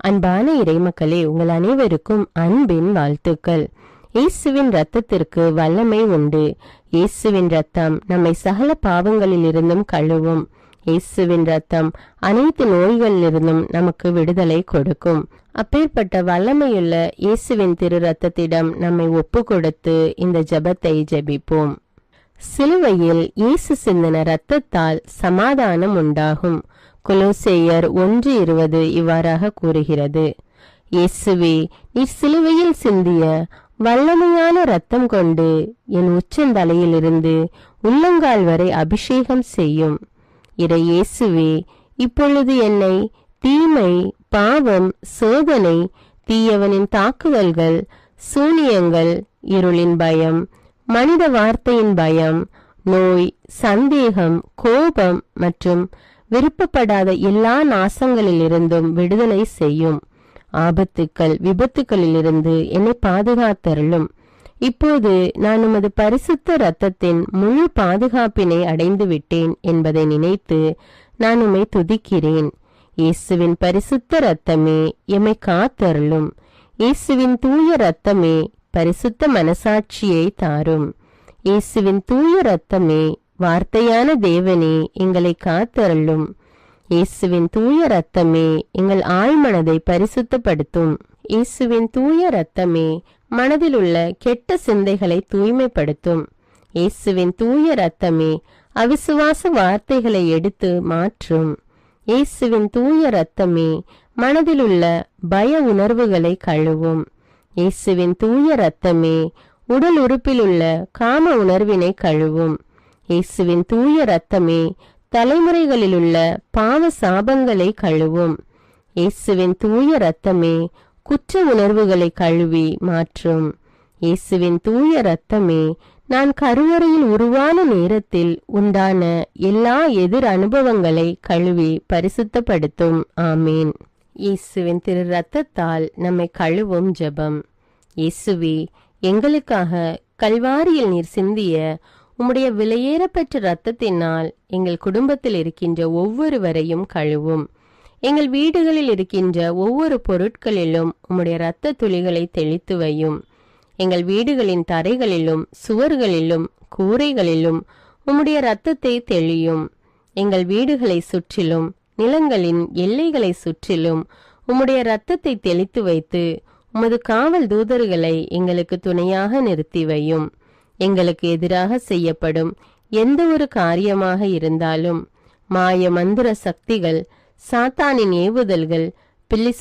அன்பான இறைமக்களே, உங்கள் அனைவருக்கும் அன்பின் வாழ்த்துக்கள். இயேசுவின் இரத்தத்திற்கு வல்லமை உண்டு. இயேசுவின் இரத்தம் நம்மை சகல பாவங்களில் இருந்தும் கழுவும். இயேசுவின் இரத்தம் அனைத்து நோய்களிலிருந்தும் நமக்கு விடுதலை கொடுக்கும். அப்பேற்பட்ட வல்லமையுள்ள இயேசுவின் திரு இரத்தத்திடம் நம்மை ஒப்பு கொடுத்து இந்த ஜெபத்தை ஜெபிப்போம். சிலுவையில் இயேசு சிந்தின இரத்தத்தால் சமாதானம் உண்டாகும். கொலோசேயர் 1:20 இவ்வாறாக கூறுகிறது. இயேசுவே, நீர் சிலுவையில் சிந்திய வல்லமையான இரத்தம் கொண்டு என் உச்சந்தலையிலிருந்து உள்ளங்கால் வரை அபிஷேகம் செய்யும். இறை இயேசுவே, இப்பொழுது என்னை தீமை, பாவம், சோதனை, தீயவனின் தாக்குதல்கள், சூனியங்கள், இருளின் பயம், மனித வார்த்தையின் பயம், நோய், சந்தேகம், கோபம் மற்றும் விருப்பப்படாத எல்லா நாசங்களிலிருந்தும் விடுதலை செய்யும். ஆபத்துக்கள், விபத்துக்களிலிருந்து என்னை பாதுகாத்தருளும். இப்போது நான் உமது பரிசுத்த இரத்தத்தின் முழு பாதுகாப்பினை அடைந்து விட்டேன் என்பதை நினைத்து நான் உம்மை துதிக்கிறேன். இயேசுவின் பரிசுத்த இரத்தமே எம்மை காத்தருளும். இயேசுவின் தூய இரத்தமே பரிசுத்த மனசாட்சியை தாரும். இயேசுவின் தூய இரத்தமே வார்த்தையான தேவனே எங்களை காத்தருளும். இயேசுவின் தூய இரத்தமே எங்கள் ஆழ்மனதை பரிசுத்தப்படுத்தும். இயேசுவின் தூய இரத்தமே மனதில் உள்ள கெட்ட சிந்தைகளை தூய்மைப்படுத்தும். இயேசுவின் தூய இரத்தமே அவிசுவாச வார்த்தைகளை எடுத்து மாற்றும். இயேசுவின் தூய இரத்தமே மனதில் உள்ள பய உணர்வுகளை கழுவும். இயேசுவின் தூய இரத்தமே உடல் உறுப்பில் உள்ள காம உணர்வினை கழுவும். இயேசுவின் தூய இரத்தமே தலைமுறைகளிலுள்ள பாவ சாபங்களை கழுவும். இயேசுவின் தூய இரத்தமே குற்ற உணர்வுகளை கழுவி மாற்றும். இயேசுவின் தூய இரத்தமே நான் கருவறையில் உருவான நேரத்தில் உண்டான எல்லா எதிர் அனுபவங்களை கழுவி பரிசுத்தப்படுத்தும். ஆமீன். இயேசுவின் திரு இரத்தத்தால் நம்மை கழுவும் ஜெபம். இயேசுவே, எங்களுக்காக கல்வாரியில் நீர் சிந்திய உம்முடைய விலையேறப்பெற்ற இரத்தத்தினால் எங்கள் குடும்பத்தில் இருக்கின்ற ஒவ்வொருவரையும் கழுவும். எங்கள் வீடுகளில் இருக்கின்ற ஒவ்வொரு பொருட்களிலும் உம்முடைய இரத்த துளிகளை தெளித்து வையும். எங்கள் வீடுகளின் தரைகளிலும் சுவர்களிலும் கூரைகளிலும் உம்முடைய இரத்தத்தை தெளியும். எங்கள் வீடுகளை சுற்றிலும் நிலங்களின் எல்லைகளை சுற்றிலும் உம்முடைய இரத்தத்தை தெளித்து வைத்து உமது காவல் தூதர்களை எங்களுக்கு துணையாக நிறுத்தி வையும். எங்களுக்கு எதிராக செய்யப்படும் எந்த ஒரு காரியமாக இருந்தாலும் மாய மந்திர சக்திகள், சாத்தானின் ஏவுதல்கள், பில்லி